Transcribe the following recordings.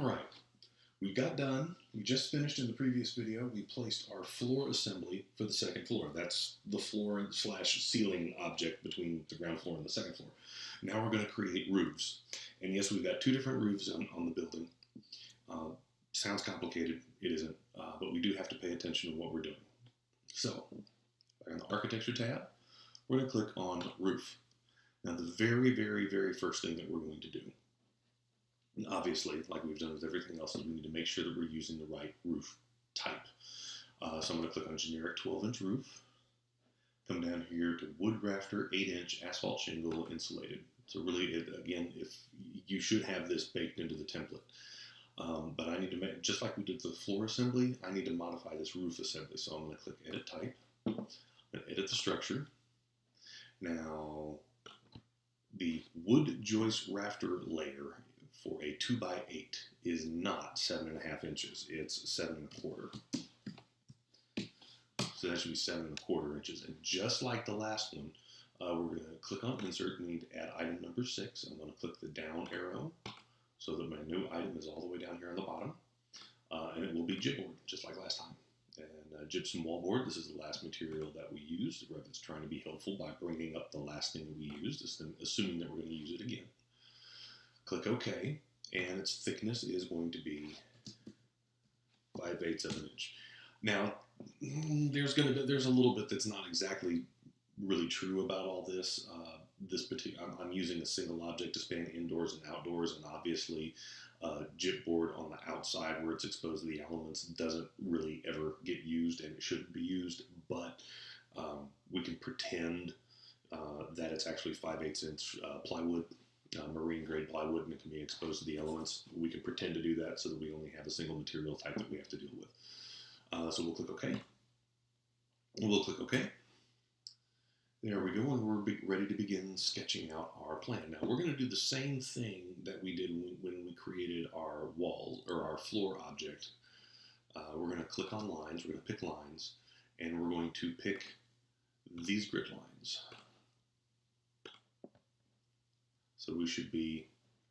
All right, we got done. We just finished in the previous video. We placed our floor assembly for the second floor. That's the floor slash ceiling object between the ground floor and the second floor. Now we're going to create roofs. And yes, we've got two different roofs on the building. Sounds complicated. It isn't. But we do have to pay attention to what we're doing. So, on the architecture tab, we're going to click on roof. Now the very first thing that we're going to do, and obviously, like we've done with everything else, is we need to make sure that we're using the right roof type. So I'm going to click on generic 12-inch roof, come down here to wood rafter, 8-inch asphalt shingle insulated. So really, again, if you should have this baked into the template. But I need to make, just like we did the floor assembly, I need to modify this roof assembly. So I'm going to click edit type, I'm going to edit the structure. Now, the wood joist rafter layer for a 2x8 is not 7.5 inches, it's 7.25. So that should be 7.25 inches. And just like the last one, we're going to click on insert. We need to add item number 6. I'm going to click the down arrow so that my new item is all the way down here on the bottom. And it will be gypboard, just like last time. And gypsum wallboard, this is the last material that we used. Revit's trying to be helpful by bringing up the last thing that we used, assuming that we're going to use it again. Click OK, and its thickness is going to be 5/8 of an inch. Now, there's a little bit that's not exactly really true about all this. I'm using a single object to span indoors and outdoors, and obviously gypboard on the outside where it's exposed to the elements doesn't really ever get used, and it shouldn't be used, but we can pretend that it's actually 5/8 inch plywood, marine grade plywood, and it can be exposed to the elements. We can pretend to do that so that we only have a single material type that we have to deal with. So we'll click OK. We'll click OK. There we go, and we're ready to begin sketching out our plan. Now we're going to do the same thing that we did when we created our wall or our floor object. We're going to click on lines, we're going to pick lines, and we're going to pick these grid lines. So we should be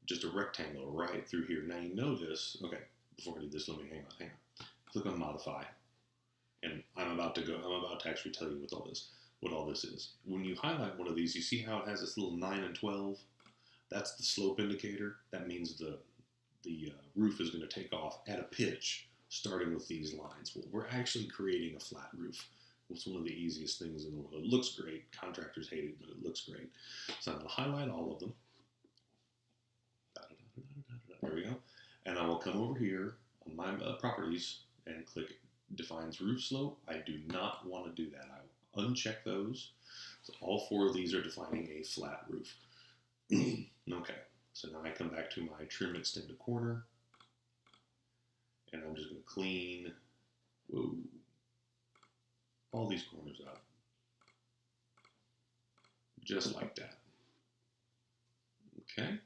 just a rectangle right through here. Now you notice, okay, before I do this, let me hang on. Click on modify, and I'm about to actually tell you what all this is. When you highlight one of these, you see how it has this little 9 and 12? That's the slope indicator. That means the roof is going to take off at a pitch starting with these lines. Well, we're actually creating a flat roof. It's one of the easiest things in the world. It looks great. Contractors hate it, but it looks great. So I'm going to highlight all of them. There we go. And I will come over here on my properties and click defines roof slope. I do not want to do that. I will uncheck those. So all 4 of these are defining a flat roof. Okay, so now I come back to my trim extend to corner, and I'm just going to clean all these corners up, just like that. Okay.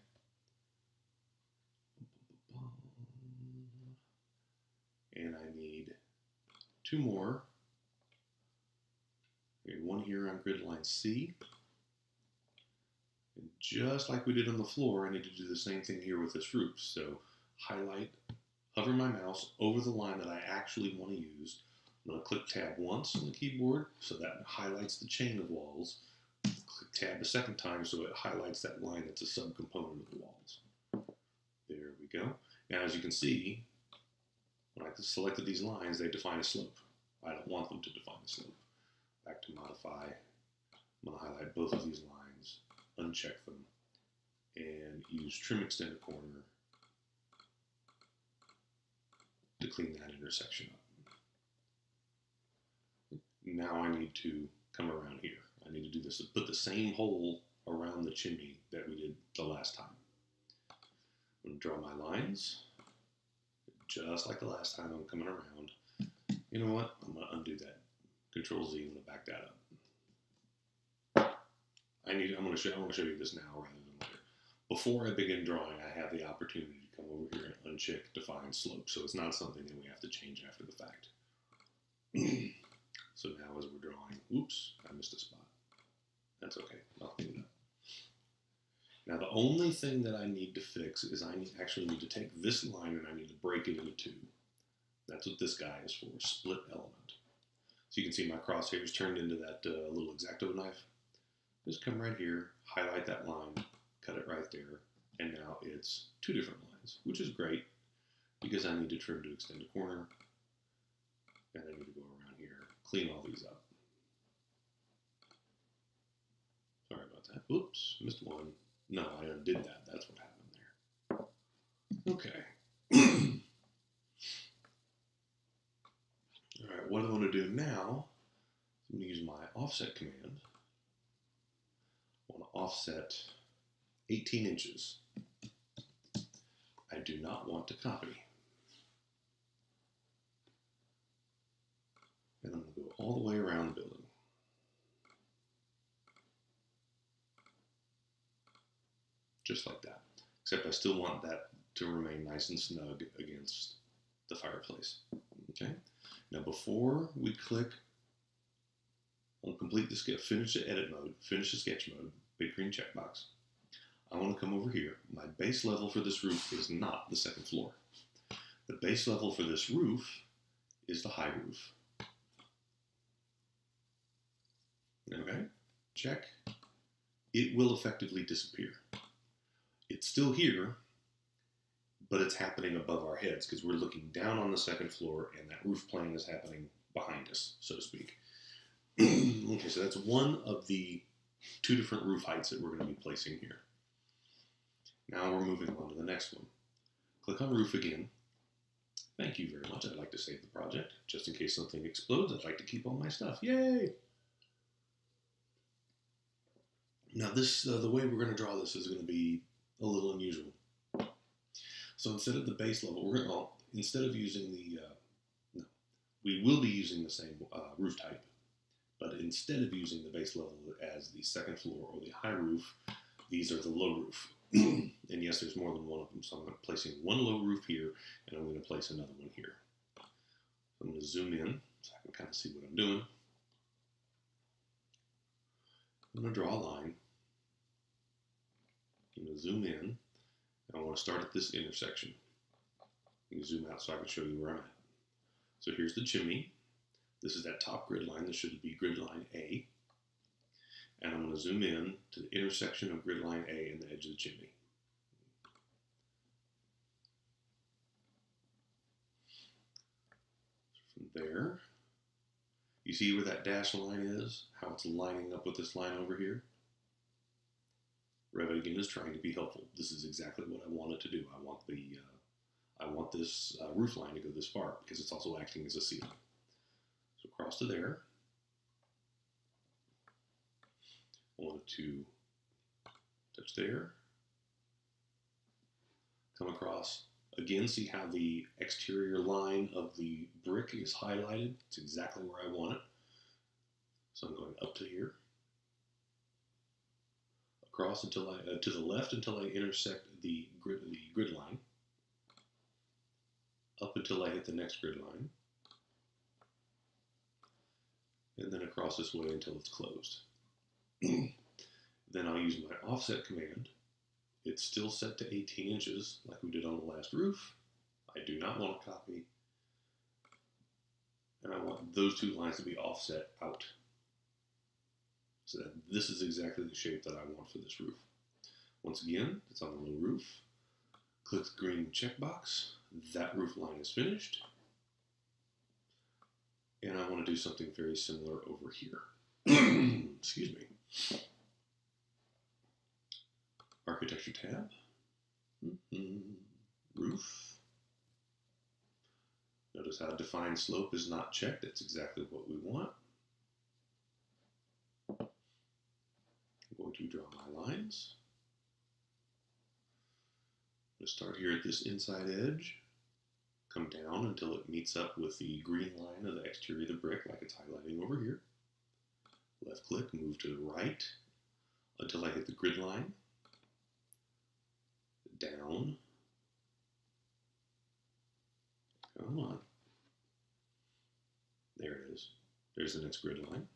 And I need 2 more. One here on grid line C. And just like we did on the floor, I need to do the same thing here with this roof. So highlight, hover my mouse over the line that I actually want to use. I'm going to click tab once on the keyboard, so that highlights the chain of walls. Click tab a second time, so it highlights that line that's a subcomponent of the walls. There we go. Now, as you can see, when I selected these lines, they define a slope. I don't want them to define a slope. Back to modify. I'm going to highlight both of these lines, uncheck them, and use trim extend to corner to clean that intersection up. Now I need to come around here. I need to do this, put the same hole around the chimney that we did the last time. I'm going to draw my lines. Just like the last time, I'm coming around. You know what? I'm going to undo that. Control Z, I'm going to back that up. I'm going to show you this now rather than later. Before I begin drawing, I have the opportunity to come over here and uncheck define slope, so it's not something that we have to change after the fact. So now as we're drawing, oops, I missed a spot. That's okay, I'll clean it up. Now the only thing that I need to fix is I actually need to take this line and I need to break it into two. That's what this guy is for, split element. So you can see my crosshairs turned into that little X-Acto knife. Just come right here, highlight that line, cut it right there, and now it's two different lines, which is great because I need to trim to extend a corner, and I need to go around here, clean all these up. Sorry about that. Oops, missed one. No, I undid that. That's what happened there. Okay. All right, what I want to do now, I'm going to use my offset command. I want to offset 18 inches. I do not want to copy. And I'm going to go all the way around the building. Just like that. Except I still want that to remain nice and snug against the fireplace. Okay. Now before we click on complete the sketch, finish the edit mode, finish the sketch mode, big green checkbox, I want to come over here. My base level for this roof is not the second floor. The base level for this roof is the high roof. Okay, check. It will effectively disappear. It's still here, but it's happening above our heads because we're looking down on the second floor and that roof plane is happening behind us, so to speak. Okay, so that's one of the two different roof heights that we're going to be placing here. Now we're moving on to the next one. Click on roof again. Thank you very much. I'd like to save the project. Just in case something explodes, I'd like to keep all my stuff. Yay! Now this, the way we're going to draw this is going to be a little unusual. So instead of the base level, we're going to, instead of using the, no, we will be using the same roof type, but instead of using the base level as the second floor or the high roof, these are the low roof. And yes, there's more than one of them, so I'm placing one low roof here, and I'm going to place another one here. I'm going to zoom in so I can kind of see what I'm doing. I'm going to draw a line. I'm going to zoom in, and I want to start at this intersection. I'm going to zoom out so I can show you where I'm at. So here's the chimney. This is that top grid line. This should be grid line A. And I'm going to zoom in to the intersection of grid line A and the edge of the chimney. So from there, you see where that dashed line is? How it's lining up with this line over here? Revit again is trying to be helpful. This is exactly what I want it to do. I want this roof line to go this far because it's also acting as a ceiling. So across to there. I want it to touch there. Come across. Again, see how the exterior line of the brick is highlighted? It's exactly where I want it. So I'm going up to here. Across until I, to the left until I intersect the grid line. Up until I hit the next grid line. And then across this way until it's closed. Then I'll use my offset command. It's still set to 18 inches like we did on the last roof. I do not want to copy. And I want those two lines to be offset out. So that this is exactly the shape that I want for this roof. Once again, it's on the low roof. Click the green checkbox. That roof line is finished. And I want to do something very similar over here. Excuse me. Architecture tab. Roof. Notice how defined slope is not checked. That's exactly what we want. I'm going to draw my lines. I'm going to start here at this inside edge. Come down until it meets up with the green line of the exterior of the brick like it's highlighting over here. Left click, move to the right until I hit the grid line. Down. Come on. There it is. There's the next grid line.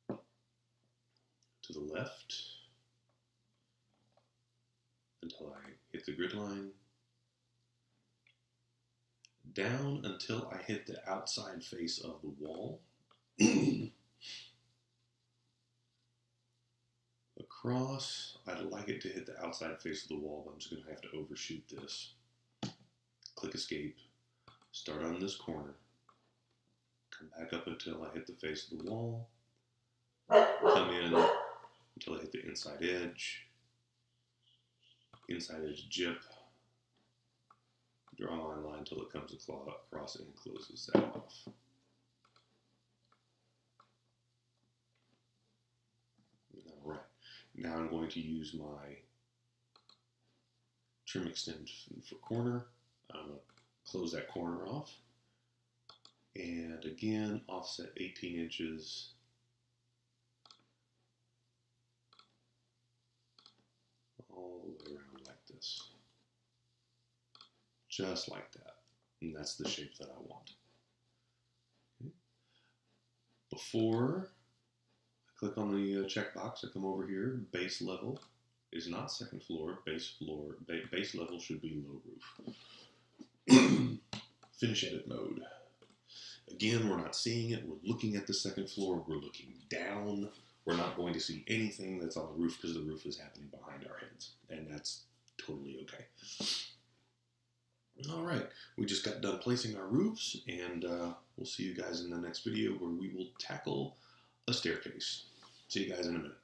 To the left. until I hit the grid line, down until I hit the outside face of the wall, across. I'd like it to hit the outside face of the wall, but I'm just going to have to overshoot this. Click escape, start on this corner, come back up until I hit the face of the wall, come in until I hit the inside edge jip, draw my line until it comes across and closes that off. Alright, now I'm going to use my trim extend for corner. I'm going to close that corner off. And again, offset 18 inches. All the way around like this. Just like that. And that's the shape that I want. Okay. Before I click on the checkbox, I come over here. Base level is not second floor. Base level should be low roof. Finish edit mode. Again, we're not seeing it. We're looking at the second floor. We're looking down. We're not going to see anything that's on the roof because the roof is happening behind our heads. And that's totally okay. All right. We just got done placing our roofs. And we'll see you guys in the next video where we will tackle a staircase. See you guys in a minute.